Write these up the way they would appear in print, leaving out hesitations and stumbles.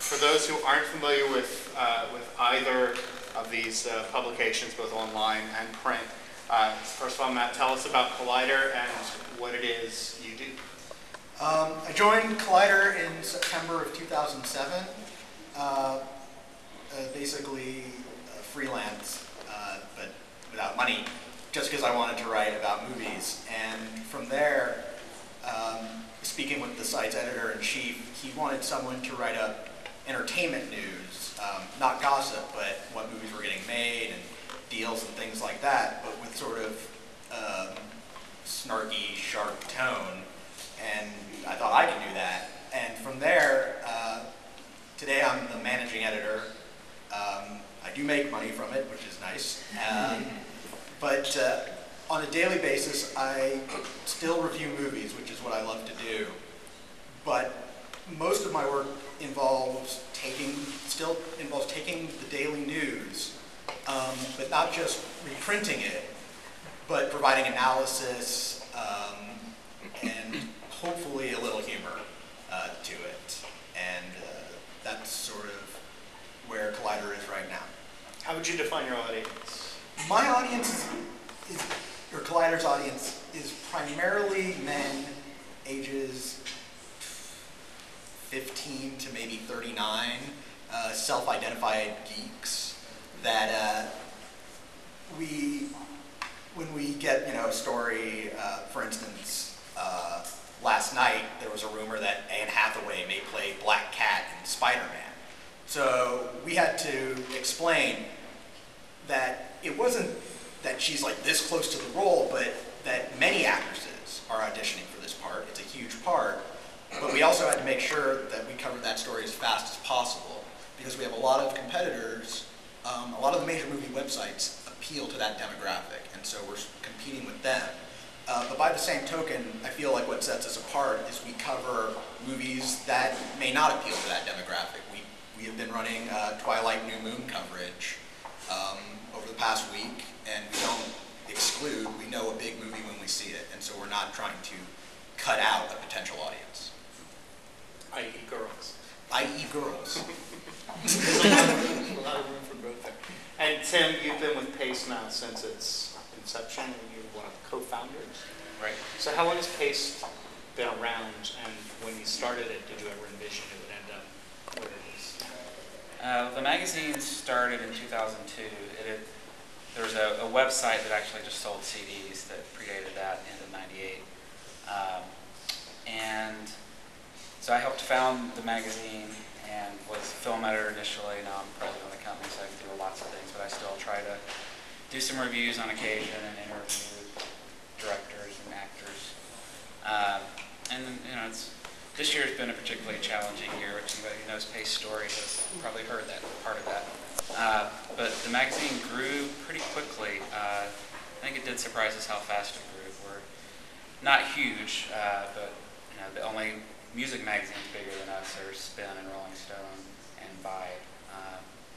For those who aren't familiar with either of these publications, both online and print, first of all, Matt, tell us about Collider and what it is you do. I joined Collider in September of 2007, basically freelance, but without money, just because I wanted to write about movies. And from there, speaking with the site's editor-in-chief, he wanted someone to write up entertainment news, not gossip, but what movies were getting made and deals and things like that, but with sort of snarky, sharp tone. And I thought I could do that. And from there, today I'm the managing editor. I do make money from it, which is nice. But on a daily basis, I still review movies, which is what I love to do. But most of my work still involves taking the daily news, but not just reprinting it, but providing analysis and hopefully a little humor to it. And that's sort of where Collider is right now. How would you define your audience? My audience is, or Collider's audience, is primarily men ages 15 to maybe 39, self-identified geeks that when we get a story, for instance, last night there was a rumor that Anne Hathaway may play Black Cat in Spider-Man. So we had to explain that it wasn't that she's like this close to the role, but that many actresses are auditioning for this part. It's a huge part. But we also had to make sure that we covered that story as fast as possible, because we have a lot of competitors. A lot of the major movie websites appeal to that demographic, and so we're competing with them. But by the same token, I feel like what sets us apart is we cover movies that may not appeal to that demographic. We have been running Twilight New Moon coverage over the past week, and we don't exclude. We know a big movie when we see it, and so we're not trying to cut out a potential audience. I.e. girls. I.e. girls. There's a lot of room for growth there. And Tim, you've been with Paste now since its inception, and you're one of the co-founders. Right. So how long has Paste been around, and when you started it, did you ever envision it would end up where it is? The magazine started in 2002. There was a website that actually just sold CDs that predated that in '98. And so I helped found the magazine and was film editor initially. Now I'm president of the company, so I do lots of things, but I still try to do some reviews on occasion and interview directors and actors. And this year has been a particularly challenging year. Anybody who knows Pace Story has probably heard that part of that. But the magazine grew pretty quickly. I think it did surprise us how fast it grew. We're not huge, but the only music magazines bigger than us are Spin and Rolling Stone and Vibe,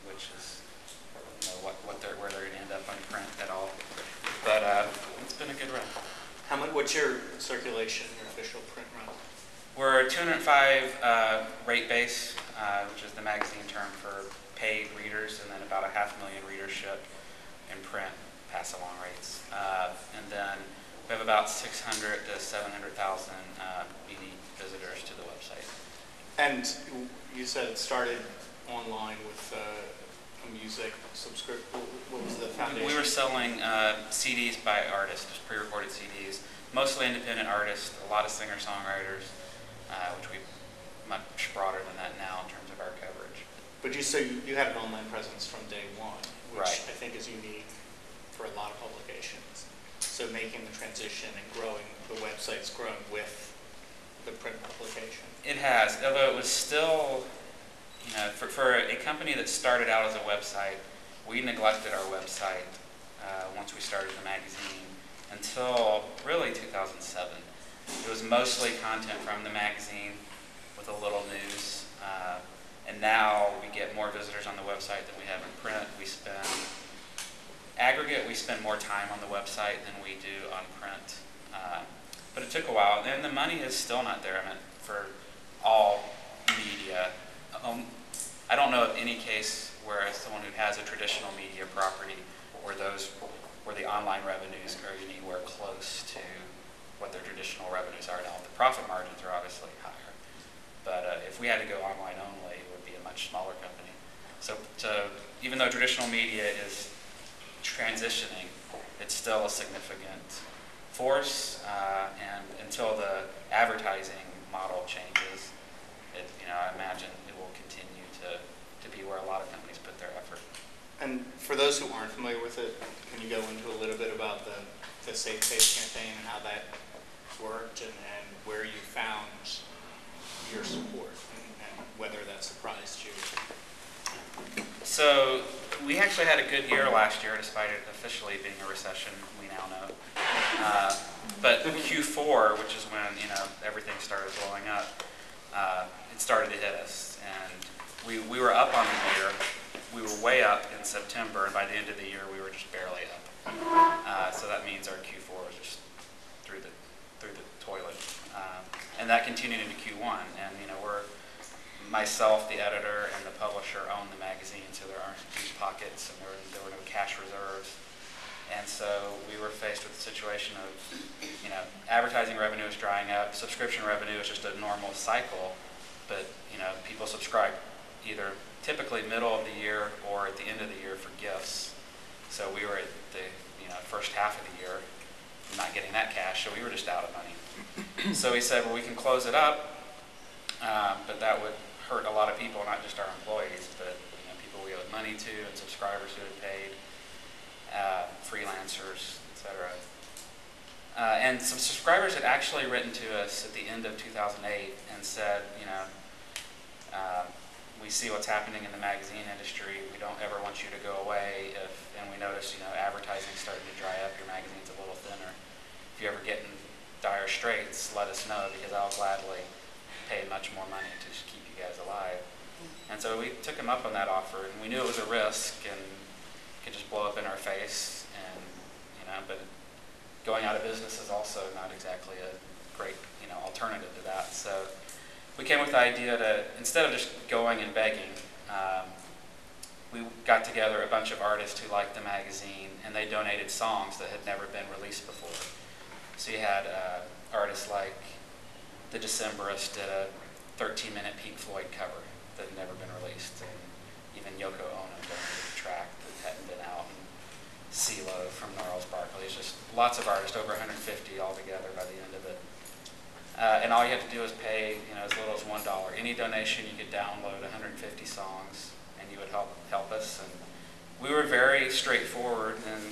which is where they're going to end up on print at all. But it's been a good run. What's your circulation, your official print run? We're 205 rate base, which is the magazine term for paid readers, and then about 500,000 readership in print pass-along rates. And then we have about 600 to 700,000 unique visitors to the website. And you said it started online with a music subscription. What was the foundation? We were selling CDs by artists, just pre-recorded CDs, mostly independent artists, a lot of singer-songwriters, which we've much broader than that now in terms of our coverage. But you had an online presence from day one, which right. I think is unique for a lot of publications. So making the transition and growing, the website's grown with the print publication. It has, although it was still, for a company that started out as a website, we neglected our website once we started the magazine until really 2007. It was mostly content from the magazine with a little news. And now we get more visitors on the website than we have in print. We spend more time on the website than we do on print. But it took a while, and the money is still not there. I mean, for all media, any case where someone who has a traditional media property or those where the online revenues are anywhere close to what their traditional revenues are now. The profit margins are obviously higher, but if we had to go online only, it would be a much smaller company. So even though traditional media is transitioning, it's still a significant force, and until the advertising model changes, I imagine it will continue to be where a lot of companies put their effort. And for those who aren't familiar with it, can you go into a little bit about the Safe Space campaign and how that worked, and where you found your support, and whether that surprised you? So we actually had a good year last year, despite it officially being a recession, we now know. But Q4, which is when everything started blowing up, it started to hit us, and we were up on the year. We were way up in September, and by the end of the year, we were just barely up. So that means our Q4 was just through the toilet, and that continued into Q1. And we're myself, the editor, and the publisher own the magazine, so there aren't deep pockets, and there were no cash reserves. And so we were faced with the situation of, advertising revenue is drying up, subscription revenue is just a normal cycle, but people subscribe either typically middle of the year or at the end of the year for gifts. So we were at the first half of the year not getting that cash, so we were just out of money. So we said, well, we can close it up, but that would hurt a lot of people, not just our employees, but people we owed money to and subscribers who had paid, freelancers, etc. And some subscribers had actually written to us at the end of 2008 and said, we see what's happening in the magazine industry. We don't ever want you to go away. And we notice, advertising's starting to dry up. Your magazine's a little thinner. If you ever get in dire straits, let us know, because I'll gladly pay much more money to keep you guys alive. And so we took him up on that offer, and we knew it was a risk and it could just blow up in our face. And but going out of business is also not exactly a great alternative to that. So we came with the idea to, instead of just going and begging, we got together a bunch of artists who liked the magazine, and they donated songs that had never been released before. So you had artists like The Decemberists did a 13-minute Pink Floyd cover that had never been released, and even Yoko Ono donated a track that hadn't been out, and CeeLo from Gnarls Barkley. It's just lots of artists, over 150 altogether by the end of it. And all you have to do is pay, as little as $1. Any donation, you could download 150 songs, and you would help us. And we were very straightforward and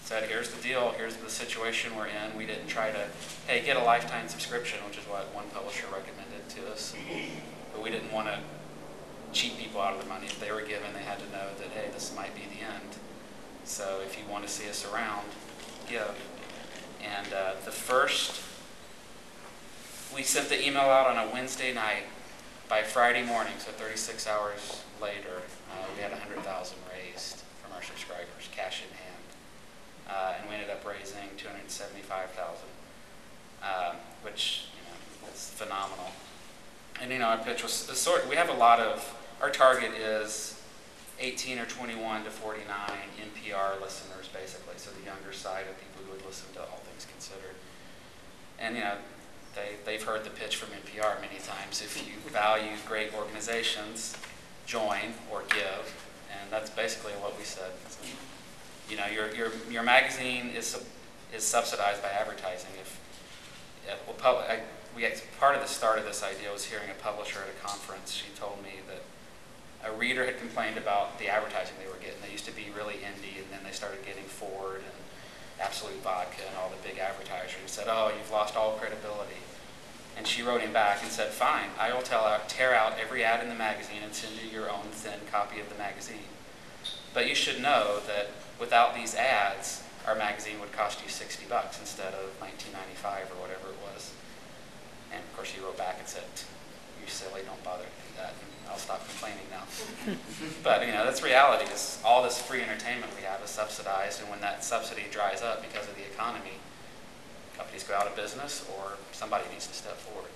said, here's the deal, here's the situation we're in. We didn't try to, hey, get a lifetime subscription, which is what one publisher recommended to us. But we didn't want to cheat people out of the money. If they were given, they had to know that, hey, this might be the end. So if you want to see us around, give. And we sent the email out on a Wednesday night. By Friday morning, so 36 hours later, we had 100,000 raised from our subscribers, cash in hand. And we ended up raising 275,000, which is phenomenal. And our pitch was we have a lot of, our target is 18 or 21 to 49 NPR listeners, basically, so the younger side of people who would listen to All Things Considered. And they've heard the pitch from NPR many times. If you value great organizations, join or give, and that's basically what we said. Your magazine is subsidized by advertising. Part of the start of this idea was hearing a publisher at a conference. She told me that a reader had complained about the advertising they were getting. They used to be really indie, and then they started getting Ford and Absolute Vodka and all the big advertisers, and said, oh, you've lost all credibility. And she wrote him back and said, fine, I will tear out every ad in the magazine and send you your own thin copy of the magazine. But you should know that without these ads, our magazine would cost you $60 instead of $19.95 or whatever it was. And of course, she wrote back and said, you silly, don't bother to do that. And I'll stop complaining now. But that's reality. Is all this free entertainment we have is subsidized, and when that subsidy dries up because of the economy, companies go out of business or somebody needs to step forward.